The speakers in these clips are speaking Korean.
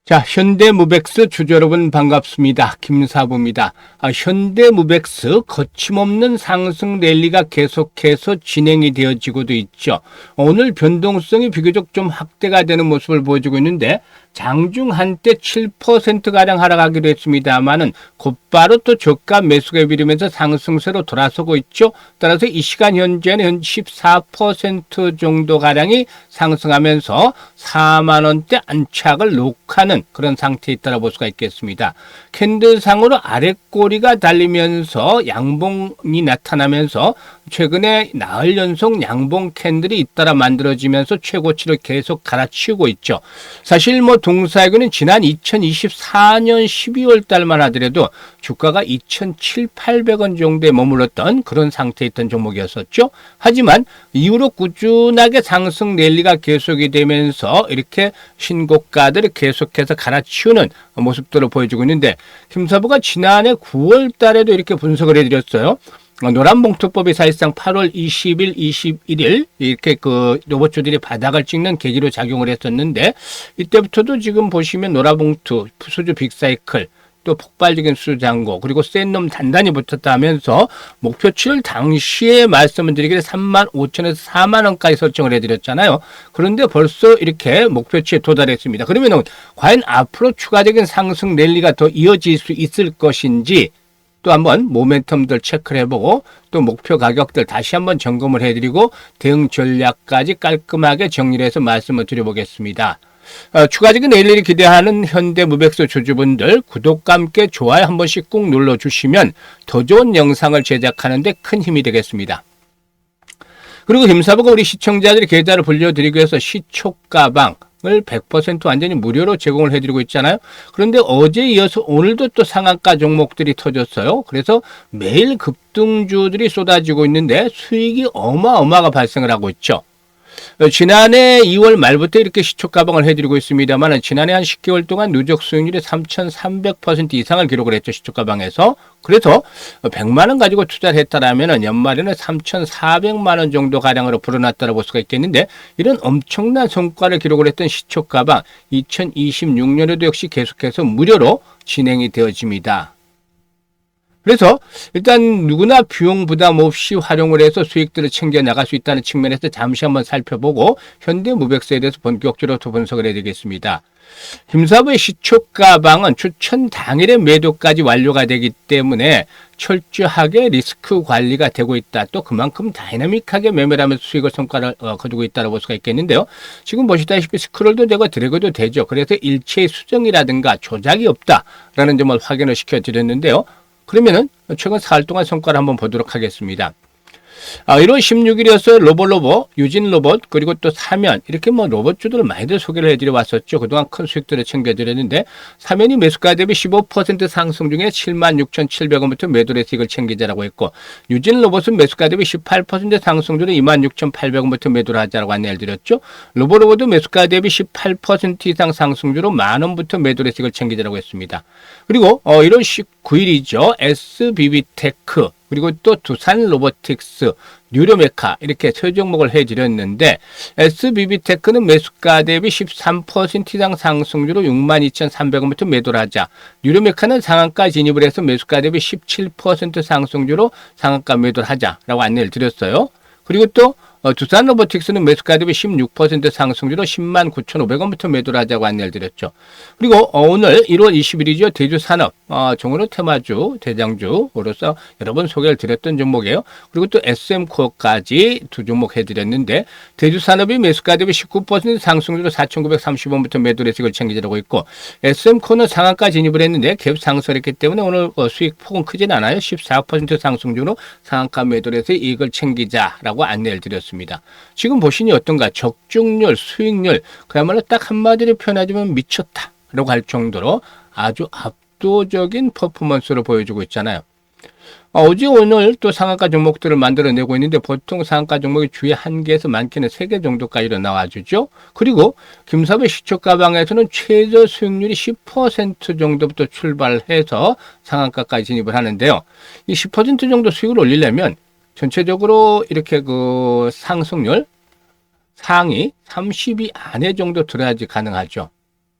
자, 현대무백스 주주 여러분 반갑습니다. 김사부입니다. 현대무백스 거침없는 상승 랠리가 계속해서 진행이 되어지고도 있죠. 오늘 변동성이 비교적 좀 확대가 되는 모습을 보여주고 있는데 장중 한때 7%가량 하락하기도 했습니다만은 곧바로 또 저가 매수가 밀리면서 상승세로 돌아서고 있죠. 따라서 이 시간 현재는 14% 정도가량이 상승하면서 4만 원대 안착을 녹하는 그런 상태에 있다고 볼 수가 있겠습니다. 캔들상으로 아랫꼬리가 달리면서 양봉이 나타나면서 최근에 나흘 연속 양봉 캔들이 잇따라 만들어지면서 최고치를 계속 갈아치우고 있죠. 사실 동사이고는 지난 2024년 12월 달만 하더라도 주가가 2,700~800원 정도에 머물렀던 그런 상태에 있던 종목이었었죠. 하지만 이후로 꾸준하게 상승 랠리가 계속이 되면서 이렇게 신고가들을 계속해서 갈아치우는 모습들을 보여주고 있는데 김사부가 지난해 9월 달에도 이렇게 분석을 해드렸어요. 노란봉투법이 사실상 8월 20일, 21일 이렇게 로봇주들이 바닥을 찍는 계기로 작용을 했었는데 이때부터도 지금 보시면 노란봉투, 수주 빅사이클, 또 폭발적인 수장고 그리고 센 놈 단단히 붙었다 하면서 목표치를 당시에 말씀을 드리기를 35,000에서 4만 원까지 설정을 해드렸잖아요. 그런데 벌써 이렇게 목표치에 도달했습니다. 그러면 과연 앞으로 추가적인 상승 랠리가 더 이어질 수 있을 것인지 또 한번 모멘텀들 체크를 해보고 또 목표 가격들 다시 한번 점검을 해드리고 대응 전략까지 깔끔하게 정리를 해서 말씀을 드려보겠습니다. 추가적인 랠리를 기대하는 현대무백스 주주분들 구독과 함께 좋아요 한 번씩 꾹 눌러주시면 더 좋은 영상을 제작하는 데 큰 힘이 되겠습니다. 그리고 김사부가 우리 시청자들이 계좌를 불려드리기 위해서 시초가방 을 100% 완전히 무료로 제공을 해드리고 있잖아요. 그런데 어제 이어서 오늘도 또 상한가 종목들이 터졌어요. 그래서 매일 급등주들이 쏟아지고 있는데 수익이 어마어마하게 발생을 하고 있죠. 지난해 2월 말부터 이렇게 시초가방을 해드리고 있습니다만 지난해 한 10개월 동안 누적 수익률이 3,300% 이상을 기록을 했죠. 시초가방에서. 그래서 100만 원 가지고 투자를 했다라면 연말에는 3,400만 원 정도 가량으로 불어났다고 볼 수가 있겠는데 이런 엄청난 성과를 기록을 했던 시초가방 2026년에도 역시 계속해서 무료로 진행이 되어집니다. 그래서 일단 누구나 비용 부담 없이 활용을 해서 수익들을 챙겨 나갈 수 있다는 측면에서 잠시 한번 살펴보고 현대무백스에 대해서 본격적으로 또 분석을 해드리겠습니다. 김사부의 시초가방은 추천 당일에 매도까지 완료가 되기 때문에 철저하게 리스크 관리가 되고 있다. 또 그만큼 다이나믹하게 매매를 하면서 수익을 성과를 거두고 있다고 볼 수가 있겠는데요. 지금 보시다시피 스크롤도 되고 드래그도 되죠. 그래서 일체의 수정이라든가 조작이 없다라는 점을 확인을 시켜드렸는데요. 그러면은 최근 4일 동안 성과를 한번 보도록 하겠습니다. 1월 16일이었어요. 로봇, 유진로봇, 그리고 또 사면, 이렇게 로봇주들을 많이들 소개를 해드려 왔었죠. 그동안 큰 수익들을 챙겨드렸는데, 사면이 매수가 대비 15% 상승 중에 76,700원부터 매도의 수익을 챙기자라고 했고, 유진로봇은 매수가 대비 18% 상승 중에 26,800원부터 매도를 하자라고 안내를 드렸죠. 로봇도 매수가 대비 18% 이상 상승 주로 만원부터 매도의 수익을 챙기자라고 했습니다. 그리고 1월 19일이죠. SBB테크, 그리고 또 두산 로보틱스, 뉴로메카 이렇게 세 종목을 해드렸는데 SBB테크는 매수가 대비 13% 이상 상승주로 62,300원부터 매도를 하자. 뉴로메카는 상한가 진입을 해서 매수가 대비 17% 상승주로 상한가 매도를 하자라고 안내를 드렸어요. 그리고 또 두산 로보틱스는 매수가 대비 16% 상승주로 109,500원부터 매도를 하자고 안내를 드렸죠. 그리고 오늘 1월 20일이죠. 대주산업, 종으로 테마주, 대장주로서 여러 번 소개를 드렸던 종목이에요. 그리고 또 SM코어까지 두 종목 해드렸는데 대주산업이 매수가 대비 19% 상승주로 4,930원부터 매도의 수익을 챙기자고 있고 SM코어는 상한가 진입을 했는데 갭 상승했기 때문에 오늘 수익 폭은 크진 않아요. 14% 상승주로 상한가 매도에서 이익을 챙기자라고 안내를 드렸습니다. 지금 보시니 어떤가? 적중률, 수익률, 그야말로 딱 한마디로 표현하자면 미쳤다라고 할 정도로 아주 압도적인 퍼포먼스를 보여주고 있잖아요. 어제 오늘 또 상한가 종목들을 만들어내고 있는데 보통 상한가 종목이 주에 1개에서 많게는 3개 정도까지로 나와주죠. 그리고 김사부의 시초가방에서는 최저 수익률이 10% 정도부터 출발해서 상한가까지 진입을 하는데요. 이 10% 정도 수익을 올리려면 전체적으로 이렇게 상승률 상위 30위 안에 정도 들어야지 가능하죠.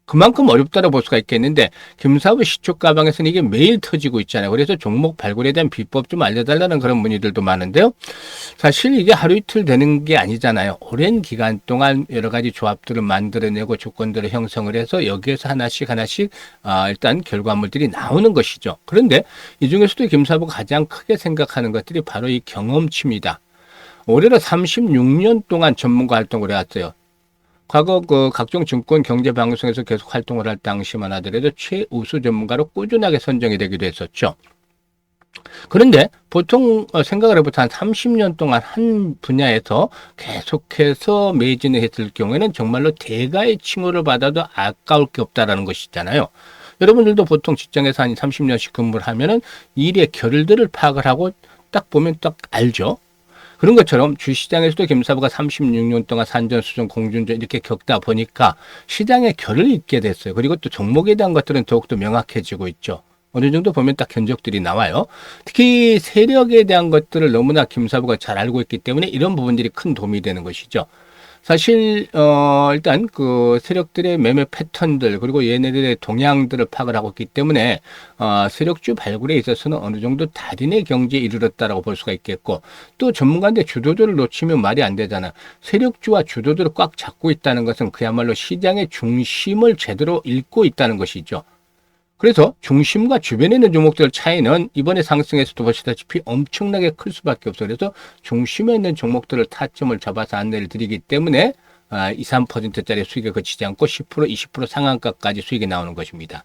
그만큼 어렵다고 볼 수가 있겠는데 김사부 시축 가방에서는 이게 매일 터지고 있잖아요. 그래서 종목 발굴에 대한 비법 좀 알려달라는 그런 문의들도 많은데요. 사실 이게 하루 이틀 되는 게 아니잖아요. 오랜 기간 동안 여러 가지 조합들을 만들어내고 조건들을 형성을 해서 여기에서 하나씩 일단 결과물들이 나오는 것이죠. 그런데 이 중에서도 김사부가 가장 크게 생각하는 것들이 바로 이 경험치입니다. 올해로 36년 동안 전문가 활동을 해왔어요. 과거 그 각종 증권 경제 방송에서 계속 활동을 할 당시만 하더라도 최우수 전문가로 꾸준하게 선정이 되기도 했었죠. 그런데 보통 생각을 해보면 한 30년 동안 한 분야에서 계속해서 매진을 했을 경우에는 정말로 대가의 칭호를 받아도 아까울 게 없다라는 것이잖아요. 여러분들도 보통 직장에서 한 30년씩 근무를 하면은 일의 결들을 파악을 하고 딱 보면 딱 알죠. 그런 것처럼 주시장에서도 김사부가 36년 동안 산전수전, 공준전 이렇게 겪다 보니까 시장의 결을 잊게 됐어요. 그리고 또 종목에 대한 것들은 더욱더 명확해지고 있죠. 어느 정도 보면 딱 견적들이 나와요. 특히 세력에 대한 것들을 너무나 김사부가 잘 알고 있기 때문에 이런 부분들이 큰 도움이 되는 것이죠. 사실 일단 그 세력들의 매매 패턴들 그리고 얘네들의 동향들을 파악을 하고 있기 때문에 세력주 발굴에 있어서는 어느 정도 달인의 경지에 이르렀다라고 볼 수가 있겠고, 또 전문가인데 주도주를 놓치면 말이 안 되잖아. 세력주와 주도주를 꽉 잡고 있다는 것은 그야말로 시장의 중심을 제대로 읽고 있다는 것이죠. 그래서 중심과 주변에 있는 종목들 차이는 이번에 상승에서도 보시다시피 엄청나게 클 수밖에 없어요. 그래서 중심에 있는 종목들을 타점을 잡아서 안내를 드리기 때문에 2, 3%짜리 수익을 거치지 않고 10%, 20% 상한가까지 수익이 나오는 것입니다.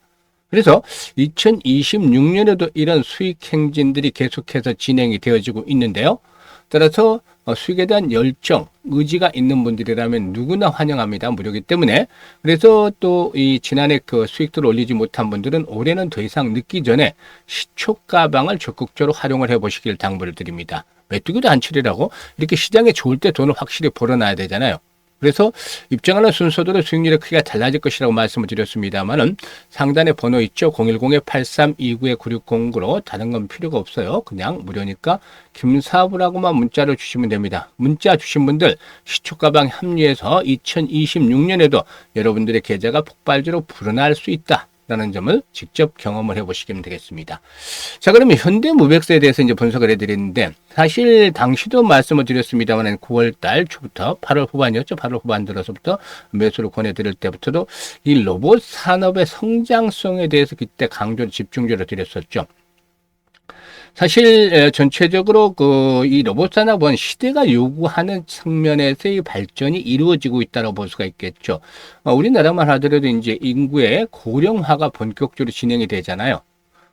그래서 2026년에도 이런 수익 행진들이 계속해서 진행이 되어지고 있는데요. 따라서 수익에 대한 열정, 의지가 있는 분들이라면 누구나 환영합니다. 무료이기 때문에. 그래서 또 이 지난해 그 수익들을 올리지 못한 분들은 올해는 더 이상 늦기 전에 시초 가방을 적극적으로 활용을 해보시길 당부를 드립니다. 메뚜기도 안 치리라고 이렇게 시장에 좋을 때 돈을 확실히 벌어놔야 되잖아요. 그래서 입장하는 순서대로 수익률의 크기가 달라질 것이라고 말씀을 드렸습니다만은 상단에 번호 있죠. 010-8329-9609로 다른 건 필요가 없어요. 그냥 무료니까 김사부라고만 문자를 주시면 됩니다. 문자 주신 분들 시초가방 합류해서 2026년에도 여러분들의 계좌가 폭발적으로 불어날 수 있다 라는 점을 직접 경험을 해보시면 되겠습니다. 자, 그러면 현대무백스에 대해서 이제 분석을 해드렸는데, 사실 당시도 말씀을 드렸습니다만 9월달 초부터 8월 후반이었죠. 8월 후반 들어서부터 매수를 권해드릴 때부터도 이 로봇 산업의 성장성에 대해서 그때 강조를 집중적으로 드렸었죠. 사실 전체적으로 이 로봇 산업은 시대가 요구하는 측면에서의 발전이 이루어지고 있다고 볼 수가 있겠죠. 우리나라만 하더라도 이제 인구의 고령화가 본격적으로 진행이 되잖아요.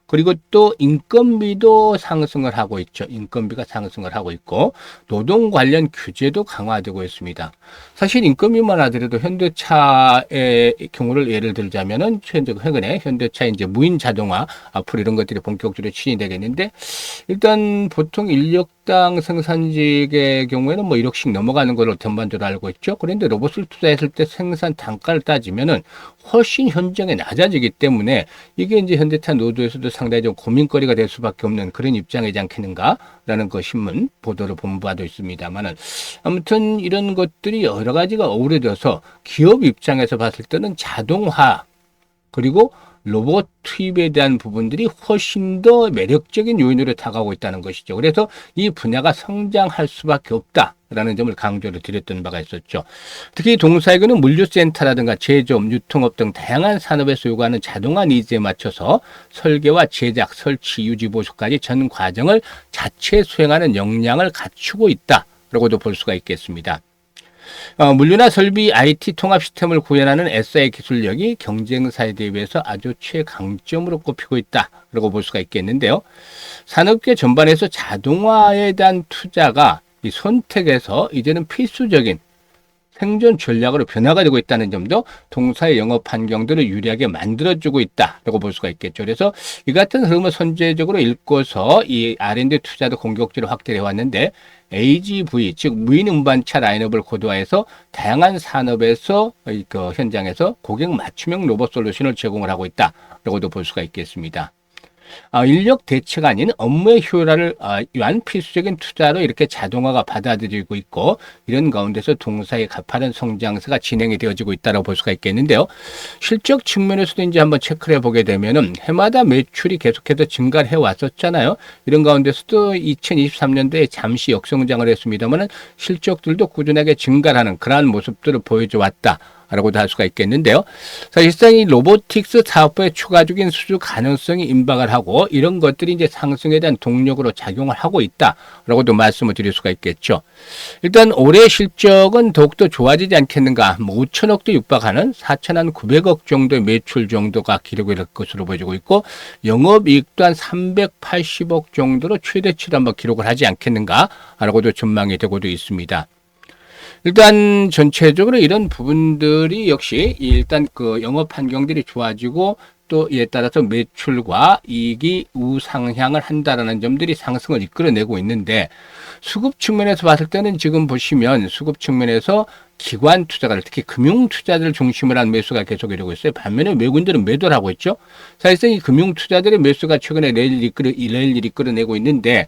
그리고 또 인건비도 상승을 하고 있죠. 인건비가 상승을 하고 있고 노동 관련 규제도 강화되고 있습니다. 사실 인건비만 하더라도 현대차의 경우를 예를 들자면은 최근에 현대차 이제 무인 자동화 앞으로 이런 것들이 본격적으로 추진이 되겠는데, 일단 보통 인력당 생산직의 경우에는 뭐 1억씩 넘어가는 걸로 전반적으로 알고 있죠. 그런데 로봇을 투자했을 때 생산 단가를 따지면은 훨씬 현저하게 낮아지기 때문에 이게 이제 현대차 노조에서도 상당히 좀 고민거리가 될 수밖에 없는 그런 입장이지 않겠는가라는 그 신문 보도를 본 바도 있습니다만은, 아무튼 이런 것들이 여러 가지가 어우러져서 기업 입장에서 봤을 때는 자동화 그리고 로봇 투입에 대한 부분들이 훨씬 더 매력적인 요인으로 다가오고 있다는 것이죠. 그래서 이 분야가 성장할 수밖에 없다라는 점을 강조를 드렸던 바가 있었죠. 특히 동사에게는 물류센터라든가 제조업, 유통업 등 다양한 산업에서 요구하는 자동화 니즈에 맞춰서 설계와 제작, 설치, 유지, 보수까지 전 과정을 자체 수행하는 역량을 갖추고 있다라고도 볼 수가 있겠습니다. 물류나 설비, IT 통합 시스템을 구현하는 SI 기술력이 경쟁사에 대비해서 아주 최강점으로 꼽히고 있다라고 볼 수가 있겠는데요. 산업계 전반에서 자동화에 대한 투자가 이 선택에서 이제는 필수적인 생존 전략으로 변화가 되고 있다는 점도 동사의 영업 환경들을 유리하게 만들어주고 있다라고 볼 수가 있겠죠. 그래서 이 같은 흐름을 선제적으로 읽고서 이 R&D 투자도 공격적으로 확대해 왔는데, AGV 즉 무인 운반차 라인업을 고도화해서 다양한 산업에서 현장에서 고객 맞춤형 로봇 솔루션을 제공을 하고 있다라고도 볼 수가 있겠습니다. 인력 대체가 아닌 업무의 효율화를 위한 필수적인 투자로 이렇게 자동화가 받아들이고 있고 이런 가운데서 동사의 가파른 성장세가 진행이 되어지고 있다고 볼 수가 있겠는데요. 실적 측면에서도 이제 한번 체크를 해보게 되면은 해마다 매출이 계속해서 증가를 해왔었잖아요. 이런 가운데서도 2023년도에 잠시 역성장을 했습니다만은 실적들도 꾸준하게 증가하는 그러한 모습들을 보여줘 왔다. 라고도 할 수가 있겠는데요. 사실상 이 로보틱스 사업부의 추가적인 수주 가능성이 임박을 하고 이런 것들이 이제 상승에 대한 동력으로 작용을 하고 있다라고도 말씀을 드릴 수가 있겠죠. 일단 올해 실적은 더욱더 좋아지지 않겠는가. 5천억도 육박하는 4,900억 정도의 매출 정도가 기록이 될 것으로 보여지고 있고 영업이익 또한 380억 정도로 최대치를 한번 기록을 하지 않겠는가라고도 전망이 되고도 있습니다. 일단 전체적으로 이런 부분들이 역시 일단 그 영업 환경들이 좋아지고 또 이에 따라서 매출과 이익이 우상향을 한다라는 점들이 상승을 이끌어내고 있는데 수급 측면에서 봤을 때는 지금 보시면 수급 측면에서 기관 투자가들 특히 금융 투자들을 중심으로 한 매수가 계속 이루고 있어요. 반면에 외국인들은 매도를 하고 있죠. 사실상 이 금융 투자들의 매수가 최근에 레일을 이끌어내고 있는데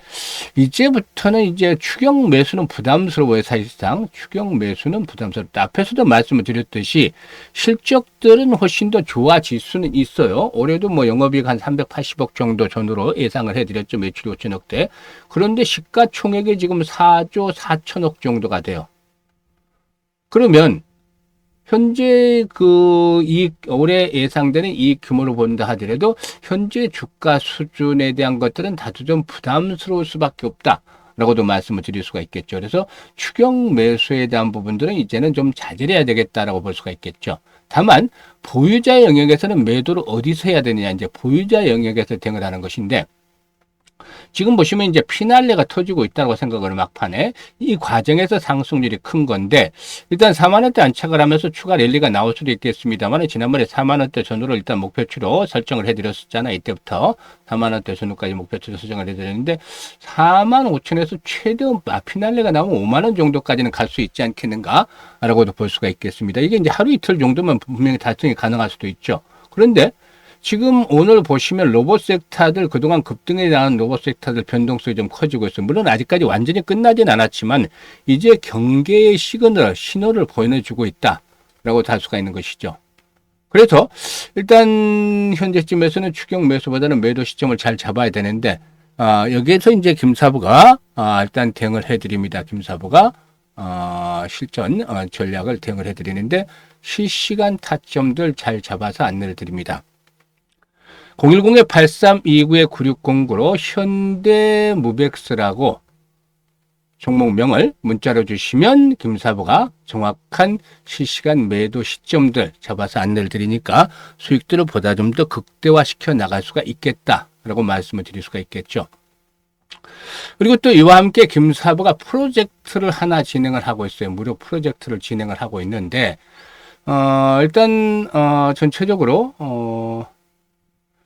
이제부터는 이제 추경 매수는 부담스러워요. 사실상 추경 매수는 부담스럽다. 앞에서도 말씀을 드렸듯이 실적들은 훨씬 더 좋아질 수는 있어요. 올해도 뭐 영업이익 한 380억 정도 전후로 예상을 해드렸죠. 매출이 5천억대. 그런데 시가총액이 지금 4조 4천억 정도가 돼요. 그러면 현재 그 이익 올해 예상되는 이익 규모로 본다 하더라도 현재 주가 수준에 대한 것들은 다소 좀 부담스러울 수밖에 없다라고도 말씀을 드릴 수가 있겠죠. 그래서 추경 매수에 대한 부분들은 이제는 좀 자제해야 되겠다라고 볼 수가 있겠죠. 다만 보유자 영역에서는 매도를 어디서 해야 되느냐 이제 보유자 영역에서 대응을 하는 것인데. 지금 보시면 이제 피날레가 터지고 있다고 생각을 막판에 이 과정에서 상승률이 큰 건데 일단 4만 원대 안착을 하면서 추가 랠리가 나올 수도 있겠습니다만 지난번에 4만 원대 전후로 일단 목표치로 설정을 해드렸었잖아요. 이때부터 4만 원대 전후까지 목표치로 설정을 해드렸는데 4만 5천에서 최대 피날레가 나오면 5만 원 정도까지는 갈 수 있지 않겠는가라고도 볼 수가 있겠습니다. 이게 이제 하루 이틀 정도면 분명히 달성이 가능할 수도 있죠. 그런데 지금 오늘 보시면 로봇 섹터들 그동안 급등에 나온 로봇 섹터들 변동성이 좀 커지고 있어요. 물론 아직까지 완전히 끝나진 않았지만 이제 경계의 신호를 보여주고 있다라고 할 수가 있는 것이죠. 그래서 일단 현재쯤에서는 추경 매수보다는 매도 시점을 잘 잡아야 되는데 여기에서 이제 김사부가 일단 대응을 해드립니다. 김사부가 실전 전략을 대응을 해드리는데 실시간 타점들 잘 잡아서 안내를 드립니다. 010-8329-9609로 현대무백스라고 종목명을 문자로 주시면 김사부가 정확한 실시간 매도 시점들 잡아서 안내를 드리니까 수익들을 보다 좀 더 극대화시켜 나갈 수가 있겠다라고 말씀을 드릴 수가 있겠죠. 그리고 또 이와 함께 김사부가 프로젝트를 하나 진행을 하고 있어요. 무료 프로젝트를 진행을 하고 있는데 일단 전체적으로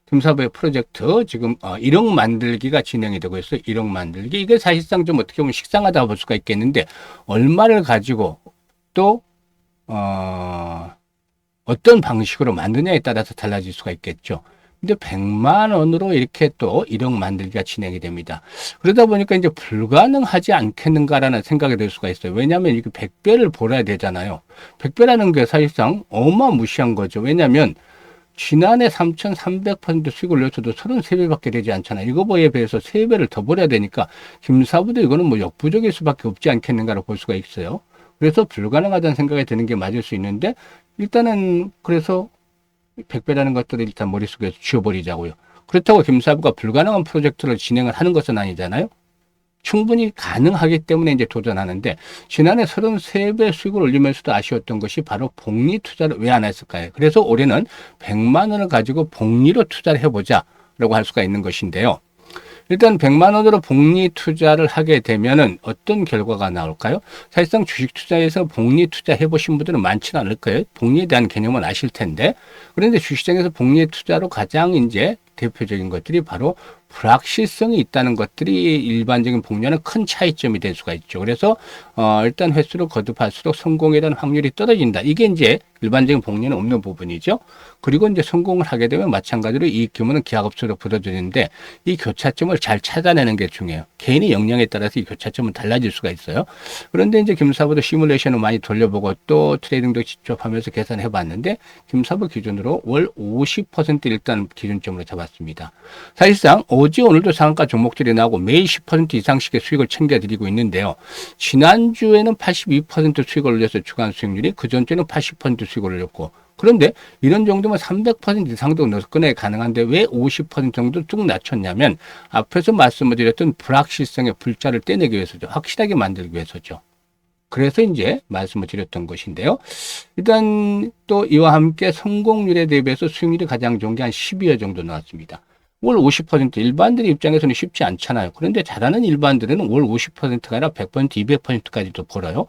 김사부의 프로젝트 지금 1억 만들기가 진행이 되고 있어요. 1억 만들기. 이게 사실상 좀 어떻게 보면 식상하다고 볼 수가 있겠는데 얼마를 가지고 또 어떤 방식으로 만드냐에 따라서 달라질 수가 있겠죠. 근데 100만 원으로 이렇게 또 1억 만들기가 진행이 됩니다. 그러다 보니까 이제 불가능하지 않겠는가라는 생각이 들 수가 있어요. 왜냐하면 이게 100배를 벌어야 되잖아요. 100배라는 게 사실상 어마무시한 거죠. 왜냐하면 지난해 3,300% 수익을 내서도 33배밖에 되지 않잖아요. 이거에 비해서 3배를 더 벌어야 되니까 김사부도 이거는 뭐 역부족일 수밖에 없지 않겠는가로 볼 수가 있어요. 그래서 불가능하다는 생각이 드는 게 맞을 수 있는데 일단은 그래서 100배라는 것들을 일단 머릿속에서 지워버리자고요. 그렇다고 김사부가 불가능한 프로젝트를 진행을 하는 것은 아니잖아요. 충분히 가능하기 때문에 이제 도전하는데 지난해 33배 수익을 올리면서도 아쉬웠던 것이 바로 복리 투자를 왜 안 했을까요? 그래서 올해는 100만 원을 가지고 복리로 투자를 해보자라고 할 수가 있는 것인데요. 일단 100만 원으로 복리 투자를 하게 되면은 어떤 결과가 나올까요? 사실상 주식 투자에서 복리 투자 해보신 분들은 많지는 않을 거예요. 복리에 대한 개념은 아실 텐데. 그런데 주식시장에서 복리 투자로 가장 이제 대표적인 것들이 바로 불확실성이 있다는 것들이 일반적인 복리와는 큰 차이점이 될 수가 있죠. 그래서 일단 횟수를 거듭할수록 성공에 대한 확률이 떨어진다. 이게 이제 일반적인 복리는 없는 부분이죠. 그리고 이제 성공을 하게 되면 마찬가지로 이익 규모는 기하급수로 벌어지는데 이 교차점을 잘 찾아내는 게 중요해요. 개인의 역량에 따라서 이 교차점은 달라질 수가 있어요. 그런데 이제 김사부도 시뮬레이션을 많이 돌려보고 또 트레이딩도 직접 하면서 계산해 봤는데 김사부 기준으로 월 50% 일단 기준점으로 잡았습니다. 사실상 어제 오늘도 상한가 종목들이 나오고 매일 10% 이상씩의 수익을 챙겨드리고 있는데요. 지난주에는 82% 수익을 올려서 주간 수익률이 그전주에는 80% 수익을 올렸고 그런데 이런 정도면 300% 이상도 넣거나 가능한데 왜 50% 정도 쭉 낮췄냐면 앞에서 말씀을 드렸던 불확실성의 불자를 떼내기 위해서죠. 확실하게 만들기 위해서죠. 그래서 이제 말씀을 드렸던 것인데요. 일단 또 이와 함께 성공률에 대비해서 수익률이 가장 좋은 게 한 12회 정도 나왔습니다. 월 50% 일반들의 입장에서는 쉽지 않잖아요. 그런데 잘하는 일반들은 월 50%가 아니라 100%, 200%까지도 벌어요.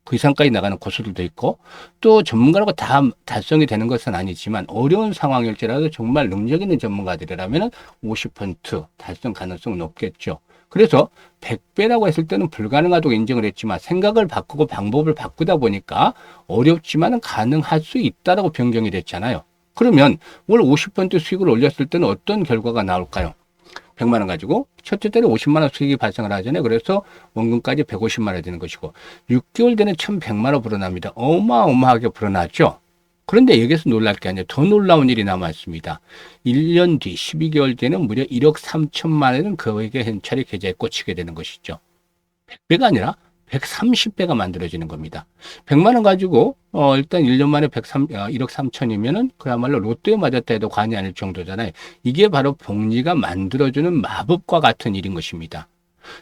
그 이상까지 나가는 고수들도 있고 또 전문가라고 다 달성이 되는 것은 아니지만 어려운 상황일지라도 정말 능력 있는 전문가들이라면 50% 달성 가능성은 높겠죠. 그래서 100배라고 했을 때는 불가능하다고 인정을 했지만 생각을 바꾸고 방법을 바꾸다 보니까 어렵지만 가능할 수 있다라고 변경이 됐잖아요. 그러면 월 50% 수익을 올렸을 때는 어떤 결과가 나올까요? 100만 원 가지고 첫째 달에 50만 원 수익이 발생을 하잖아요. 그래서 원금까지 150만 원이 되는 것이고 6개월 되는 1,100만 원 불어납니다. 어마어마하게 불어났죠. 그런데 여기서 놀랄 게 아니라 더 놀라운 일이 남아 있습니다. 1년 뒤 12개월 뒤에는 무려 1억 3천만 원은 그에게 현찰이 계좌에 꽂히게 되는 것이죠. 100배가 아니라 130배가 만들어지는 겁니다. 100만 원 가지고 일단 1년 만에 1억 3천이면은 그야말로 로또에 맞았다 해도 과언이 아닐 정도잖아요. 이게 바로 복리가 만들어주는 마법과 같은 일인 것입니다.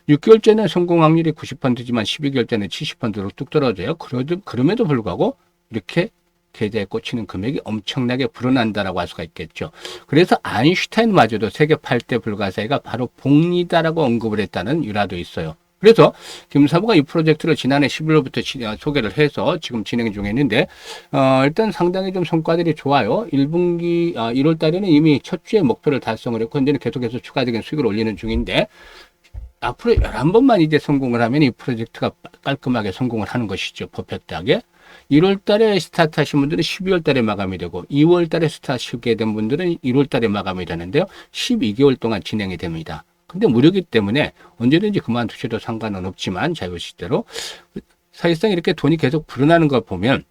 6개월째는 성공 확률이 90%지만 12개월째는 70%로 뚝 떨어져요. 그럼에도 불구하고 이렇게 계좌에 꽂히는 금액이 엄청나게 불어난다라고 할 수가 있겠죠. 그래서 아인슈타인마저도 세계 8대 불가사의가 바로 복리다라고 언급을 했다는 일화도 있어요. 그래서 김사부가 이 프로젝트를 지난해 11월부터 소개를 해서 지금 진행 중에 있는데 일단 상당히 좀 성과들이 좋아요. 1분기 1월 달에는 이미 첫 주에 목표를 달성을 했고 현재는 계속해서 추가적인 수익을 올리는 중인데 앞으로 11번만 이제 성공을 하면 이 프로젝트가 깔끔하게 성공을 하는 것이죠. 퍼펙트하게. 1월 달에 스타트 하신 분들은 12월 달에 마감이 되고 2월 달에 스타트 하게 된 분들은 1월 달에 마감이 되는데요. 12개월 동안 진행이 됩니다. 근데 무료이기 때문에 언제든지 그만두셔도 상관은 없지만 자유시대로 사실상 이렇게 돈이 계속 불어나는 걸 보면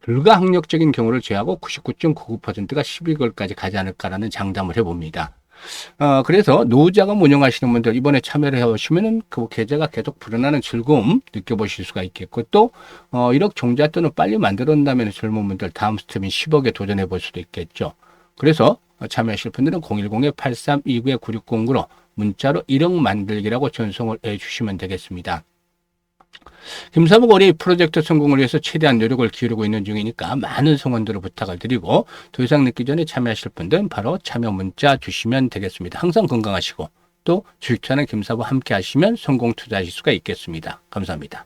불가항력적인 경우를 제외하고 99.99%가 12개월까지 가지 않을까라는 장담을 해봅니다. 그래서 노후자금 운영하시는 분들 이번에 참여를 해보시면은 그 계좌가 계속 불어나는 즐거움 느껴보실 수가 있겠고 또 1억 종잣돈을 빨리 만들어낸다면 젊은 분들 다음 스텝인 10억에 도전해 볼 수도 있겠죠. 그래서 참여하실 분들은 010-8329-9609로 문자로 1억 만들기라고 전송을 해주시면 되겠습니다. 김사부가 올해 프로젝트 성공을 위해서 최대한 노력을 기울이고 있는 중이니까 많은 성원들을 부탁을 드리고 더 이상 늦기 전에 참여하실 분들은 바로 참여 문자 주시면 되겠습니다. 항상 건강하시고 또 주식투자는 김사부 함께 하시면 성공 투자하실 수가 있겠습니다. 감사합니다.